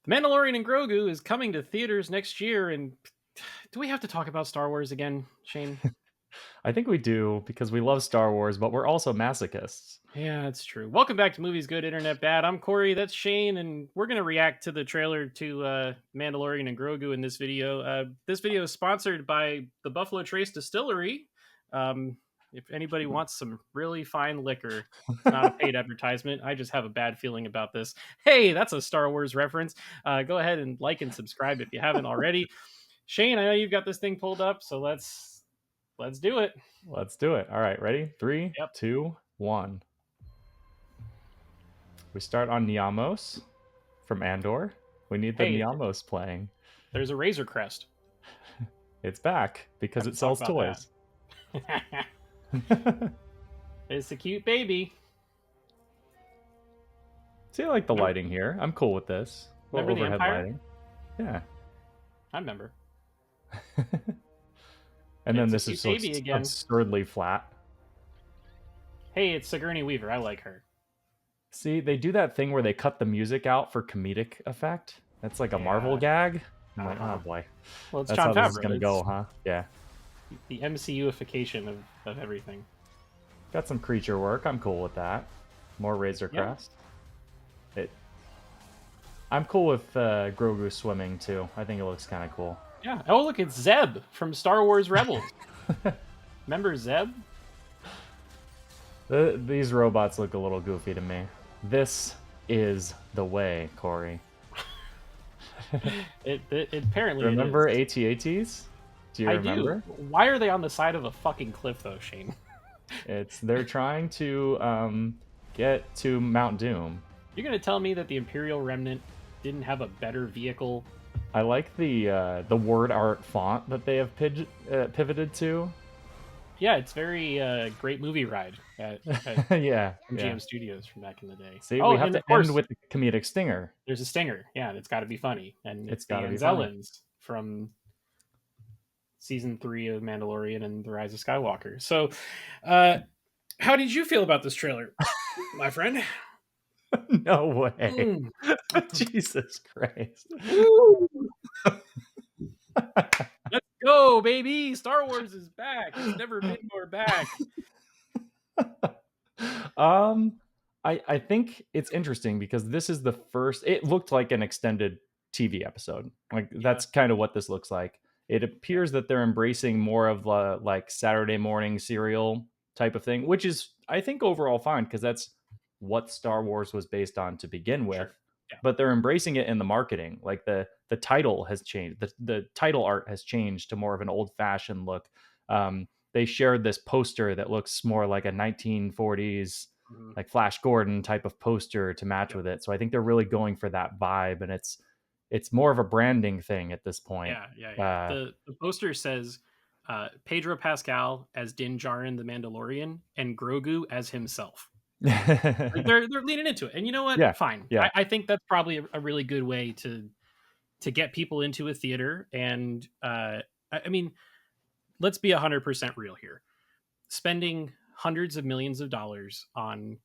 Mandalorian and Grogu is coming to theaters next year, and do we have to talk about Star Wars again, Shane? I think we do because we love Star Wars, but we're also masochists. Yeah, that's true. Welcome back to Movies Good, Internet Bad. I'm Corey, that's Shane, and we're going to react to the trailer to Mandalorian and Grogu in this video. This video is sponsored by the Buffalo Trace Distillery. If anybody wants some really fine liquor, it's not a paid advertisement. I just have a bad feeling about this. Hey, that's a Star Wars reference. Go ahead and like and subscribe if you haven't already. Shane, I know you've got this thing pulled up, so let's do it. Let's do it. All right, ready? Three, Yep. two, one. We start on Niamos from Andor. We need the Hey, Niamos playing. there's a Razor Crest. It's back because it Let's talk sells about toys. that. It's a cute baby. See, I like the lighting here. I'm cool with this. Remember the Overhead Empire? lighting. Yeah. I remember. And then It's a this is cute so baby again. absurdly flat. Hey, it's Sigourney Weaver. I like her. See, they do that thing where they cut the music out for comedic effect. That's like a Marvel Yeah. gag. I'm like, Uh-huh. oh boy. Well, it's That's Jon how this is Favreau. going to It's go, huh? Yeah. the MCUification of everything. Got some creature work. I'm cool with that. More Razor Yeah. Crest. I'm cool with Grogu swimming too. I think it looks kind of cool. Yeah. Oh, look, it's Zeb from Star Wars Rebels. Remember Zeb? These robots look a little goofy to me. This is the way, Corey. It apparently Remember it is. AT-ATs? Do you I remember? do. Why are they on the side of a fucking cliff, though, Shane? They're trying to get to Mount Doom. You're gonna tell me that the Imperial Remnant didn't have a better vehicle? I like the word art font that they have pivoted to. Yeah, it's very great movie ride at Yeah, MGM yeah. Studios from back in the day. See, Oh, we have and to of course, end with the comedic stinger. there's a stinger. Yeah, and it's got to be funny, and It's it's the got to be funny. Anzellans from season 3 of Mandalorian and the Rise of Skywalker. So, how did you feel about this trailer, my friend? No way. Mm. Jesus Christ. Let's go, baby! Star Wars is back. It's never been more back. I think it's interesting because this is the first. It looked like an extended TV episode. Like that's kind of what this looks like. It appears that they're embracing more of the like Saturday morning serial type of thing, which is I think overall fine because that's what Star Wars was based on to begin with. Sure. Yeah. But they're embracing it in the marketing. Like the title has changed. The title art has changed to more of an old fashioned look. They shared this poster that looks more like a 1940s Mhm. like Flash Gordon type of poster to match with it. So I think they're really going for that vibe, and it's more of a branding thing at this point. Yeah. The poster says Pedro Pascal as Din Djarin the Mandalorian and Grogu as himself. Like they're leaning into it, and you know what? Yeah, Fine. yeah. I think that's probably a really good way to get people into a theater. And I mean, let's be 100% real here. Spending hundreds of millions of dollars on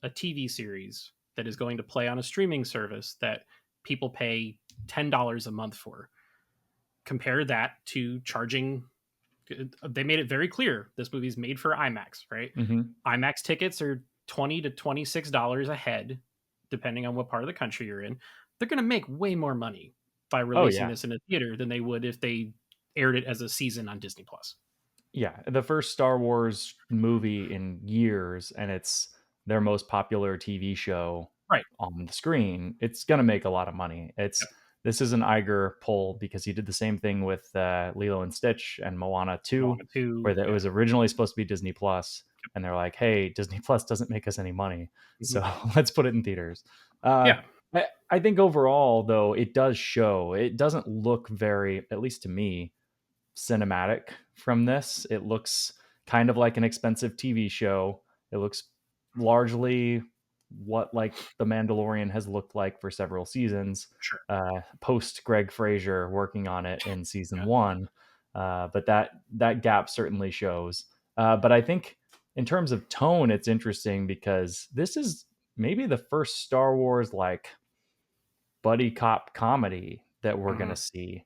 a TV series that is going to play on a streaming service that people pay $10 a month for. Compare that to charging. They made it very clear this movie's made for IMAX, right? IMAX tickets are $20 to $26 a head, depending on what part of the country you're in. They're going to make way more money by releasing this in a theater than they would if they aired it as a season on Disney Plus. Yeah, the first Star Wars movie in years, and it's their most popular TV show Right. on the screen. It's going to make a lot of money. This is an Iger pull because he did the same thing with Lilo and Stitch and Moana 2, Moana 2, where it was originally supposed to be Disney Plus, and they're like, "Hey, Disney Plus doesn't make us any money, so let's put it in theaters." I think overall, though, it does show. It doesn't look very, at least to me, cinematic from this. It looks kind of like an expensive TV show. It looks largely what like The Mandalorian has looked like for several seasons. Sure. Post Greg Fraser working on it in season 1. But that gap certainly shows. But I think in terms of tone, it's interesting because this is maybe the first Star Wars like buddy cop comedy that we're going Mm-hmm. to see.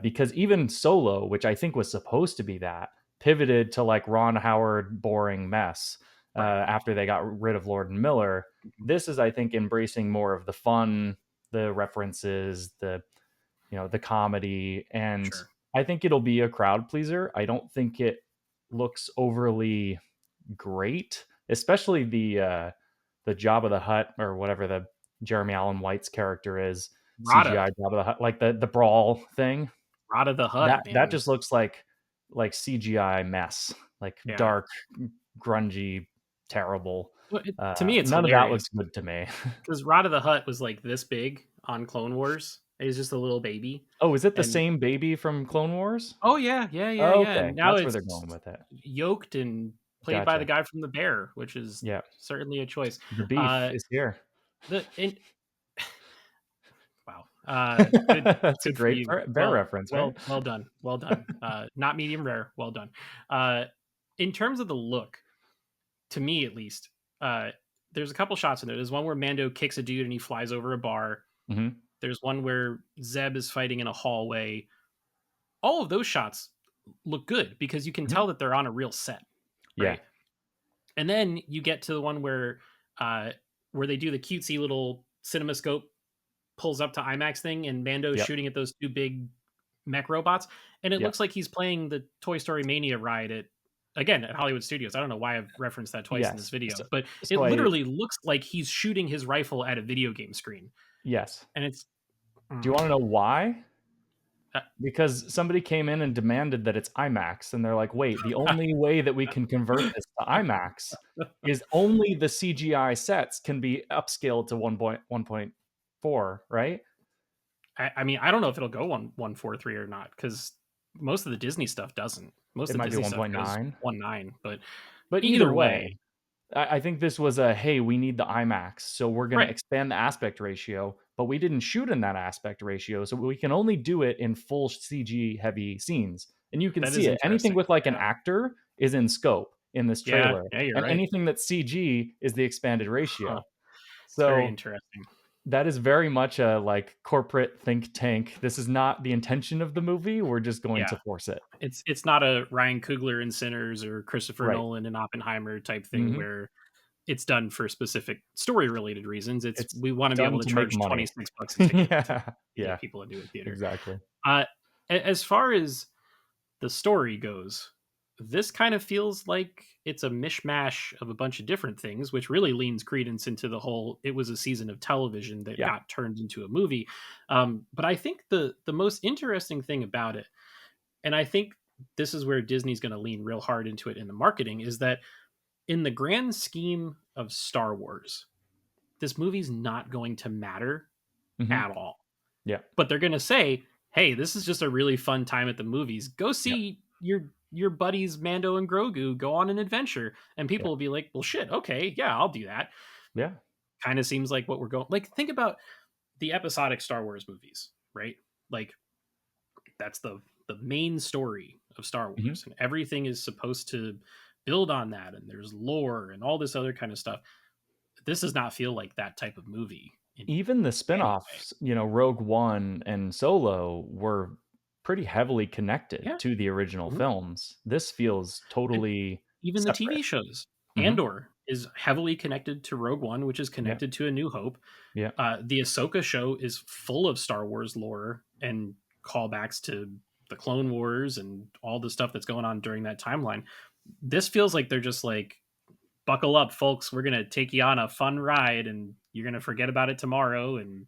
Because even Solo, which I think was supposed to be that, pivoted to like Ron Howard boring mess Right. after they got rid of Lord and Miller. This is, I think, embracing more of the fun, the references, the comedy, and Sure. I think it'll be a crowd pleaser. I don't think it looks overly great, especially the Jabba the Hutt or whatever the Jeremy Allen White's character is, Rada. CGI Jabba the Hutt, like the brawl thing. Rada the Hutt, That man. just looks like CGI mess, like Yeah. dark, grungy, terrible. Well, to me, it's None of that hilarious looks good to me. because Rada the Hutt was like this big on Clone Wars. He was just a little baby, Oh, is it the and same baby from Clone Wars? oh yeah, yeah, yeah, Oh, yeah. okay, And now that's where it's they're going with it. yoked and played by the Gotcha. guy from The Bear, which is Yeah, certainly a choice. the beef Uh, is here. the in, wow, good, That's a good for great you. bear reference, right? Well done, well done. Not medium rare, well done. Uh, in terms of the look, to me at least, uh, there's a couple shots in there. There's one where Mando kicks a dude and he flies over a bar. Hmm. There's one where Zeb is fighting in a hallway. All of those shots look good because you can Hmm. tell that they're on a real set, Yeah. right? And then you get to the one uh, where they do the cutesy little cinemascope pulls up to IMAX thing, and Mando's Yep. shooting at those two big mech robots, and it Yep. looks like he's playing the Toy Story Mania ride at Hollywood Studios. I don't know why I've referenced that twice in this Yes. video, So, but it so I literally looks like he's shooting his rifle at a video game screen, yes. and it's. Do you Mm, want to know why? uh, Because somebody came in and demanded that it's IMAX, and they're like, "Wait, the only way that we can convert this to IMAX is only the CGI sets can be upscaled to 1.4, right? I mean, I don't know if it'll go 1.43 or not because most of the Disney stuff doesn't. Most It of the might be Disney stuff goes 1.9. 1.9, but But either either way, way, I think this was a, "Hey, we need the IMAX, so we're gonna right? expand the aspect ratio," but we didn't shoot in that aspect ratio, so we can only do it in full CG heavy snes, and you can That see is it. Anything interesting. with, like, an Yeah, actor is in scope in this yeah, trailer, yeah. You're and right. anything that's CG is the expanded Huh. ratio. It's very So, interesting. that is very much a, like, corporate think tank. This is not the intention of the movie, we're just going Yeah, to force it. it's not a Ryan Coogler in Sinners or Christopher Right. Nolan and Oppenheimer type thing Mhm. where it's done for specific story related reasons. It's It's we want to be able done to to make charge money. 26 bucks a ticket to Yeah. get Yeah, people into a theater. exactly. Uh, as far as the story goes, this kind of feels like it's a mishmash of a bunch of different things, which really leans credence into the whole it was a season of television that Yeah. got turned into a movie. But I think the most interesting thing about it, and I think this is where Disney's going to lean real hard into it in the marketing, is that in the grand scheme of Star Wars, this movie's not going to matter Mhm. at all. Yeah. But they're going to say, "Hey, this is just a really fun time at the movies. Go Yep. see your buddies Mando and Grogu go on an adventure." And people Yep. will be like, "Well, shit, okay, yeah, I'll do that." Yeah. Kind of seems like what we're going. Like, think about the episodic Star Wars movies, right? Like, that's the main story of Star Mhm. Wars, and everything is supposed to build on that, and there's lore and all this other kind of stuff. This does not feel like that type of movie in Even the any way. spinoffs, Rogue One and Solo were pretty heavily connected Yeah. to the original Mhm. films. This feels And totally even the separate. TV shows. Mhm. Andor is heavily connected to Rogue One, which is Yeah. connected to A New Hope. Yeah. The Ahsoka show is full of Star Wars lore and callbacks to the Clone Wars and all the stuff that's going on during that timeline. This feels like they're just like, buckle up, folks. We're gonna take you on a fun ride, and you're gonna forget about it tomorrow. And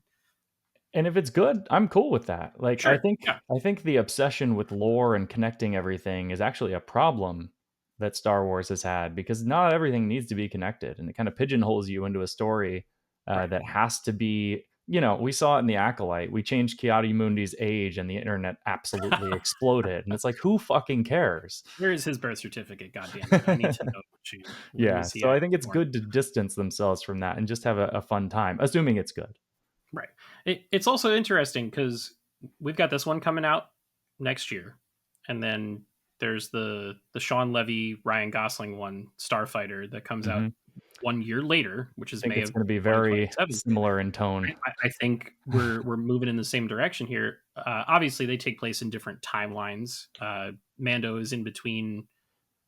And if it's good, I'm cool with that. Like, I sure, think yeah, I think the obsession with lore and connecting everything is actually a problem that Star Wars has had, because not everything needs to be connected, and it kind of pigeonholes you into a story right. that has to be. We saw it in The Acolyte. We changed Kiadi-Mundi's age, and the internet absolutely exploded. And it's like, who fucking cares? Where is his birth certificate? God damn it! I need to know where Yeah, is he so at I think it's anymore? good to distance themselves from that and just have a fun time, assuming it's good. Right. It's also interesting because we've got this one coming out next year, and then there's the Sean Levy Ryan Gosling one, Starfighter, that comes out Mhm. 1 year later, which I is think May it's of going to be very 2027. similar in tone. I think we're moving in the same direction here. Obviously, they take place in different timelines. Mando is in between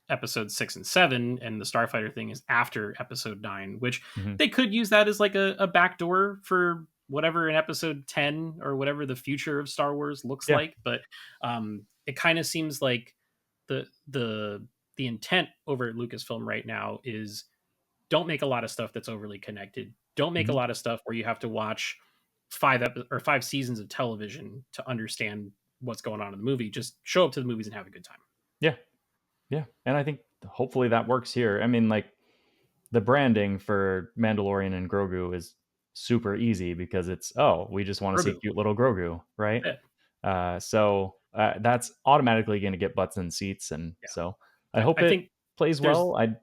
episode 6 and 7, and the Starfighter thing is after episode 9, which Mhm. they could use that as like a backdoor for whatever in episode 10 or whatever the future of Star Wars looks Yeah. like. But it kind of seems like the the the intent over at Lucasfilm right now is don't make a lot of stuff that's overly connected. Don't make a Mhm. lot of stuff where you have to watch 5 seasons of television to understand what's going on in the movie. Just show up to the movies and have a good time. Yeah. Yeah. And I think hopefully that works here. I mean, like, the branding for Mandalorian and Grogu is super easy because it's, oh, we just want to see Grogu. cute little Grogu, right? Yeah. So that's automatically going to get butts in seats, and Yeah. so I hope I it think plays there's well. I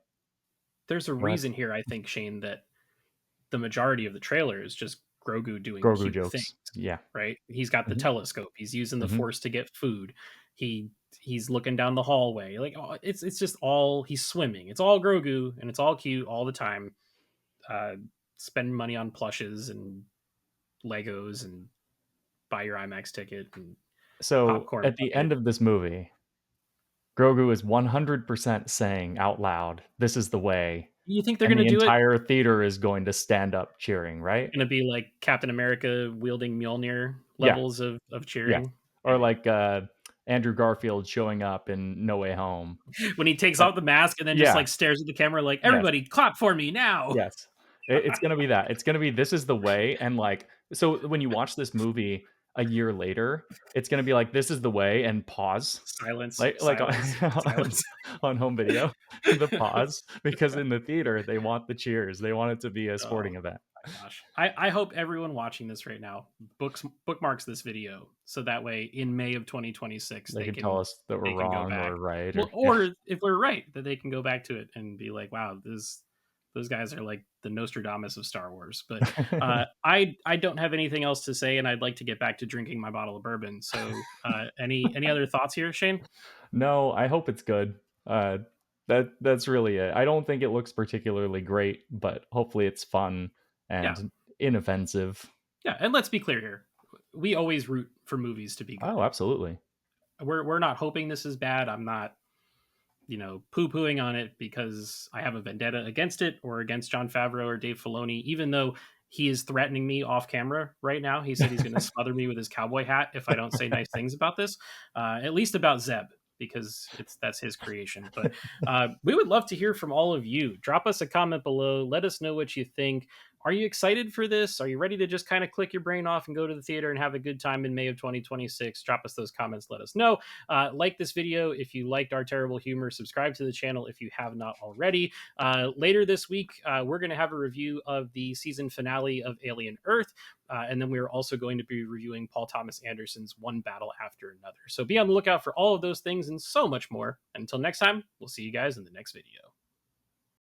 there's a Go ahead. reason here, I think, Shane, that the majority of the trailer is just Grogu doing Grogu cute things, jokes, yeah. right? He's got the Hmm. telescope. He's using the Hmm. force to get food. He he's looking down the hallway. Like it's just all he's swimming. It's all Grogu and it's all cute all the time. Uh Spend money on plushes and Legos and buy your IMAX ticket and So popcorn at the bucket. end of this movie, Grogu is 100% saying out loud, "This is the way," You think they're and gonna the do it? entire theater is going to stand up cheering, right? Gonna be like Captain America wielding Mjolnir Yeah, levels of yeah. cheering? Or Yeah. like Andrew Garfield showing up in No Way Home. When he takes Like, off the mask and then just yeah, like stares at the camera like yes. everybody clap for me now. Yes. It's gonna be that. It's gonna be, "This is the way," and, like, so when you watch this movie a year later, it's gonna be like, "This is the way," and pause, Silence, like on silence, silence. on home video, the pause, because in the theater, they want the cheers. They want it to be a Oh sporting event. my gosh. I hope everyone watching this right now bookmarks this video so that way in May of 2026 They can tell us that we're they can go wrong back. or right, Well, or yeah. or if we're right, that they can go back to it and be like, wow, this those guys are like the Nostradamus of Star Wars. But I don't have anything else to say, and I'd like to get back to drinking my bottle of bourbon. So any other thoughts here, Shane? No, I hope it's good. Uh, that's really it. I don't think it looks particularly great, but hopefully it's fun Yeah, and inoffensive. yeah. And let's be clear here. We always root for movies to be Oh, good. absolutely. We're not hoping this is bad. I'm not, poo pooing on it because I have a vendetta against it or against John Favreau or Dave Filoni, even though he is threatening me off camera right now. He said he's going to smother me with his cowboy hat if I don't say nice things about this, at least about Zeb, because that's his creation. But we would love to hear from all of you. Drop us a comment below. Let us know what you think. Are you excited for this? Are you ready to just kind of click your brain off and go to the theater and have a good time in May of 2026? Drop us those comments. Let us know. Like this video if you liked our terrible humor. Subscribe to the channel if you have not already. Later this week, we're going to have a review of the season finale of Alien Earth. And then we're also going to be reviewing Paul Thomas Anderson's One Battle After Another. So be on the lookout for all of those things and so much more. And until next time, we'll see you guys in the next video.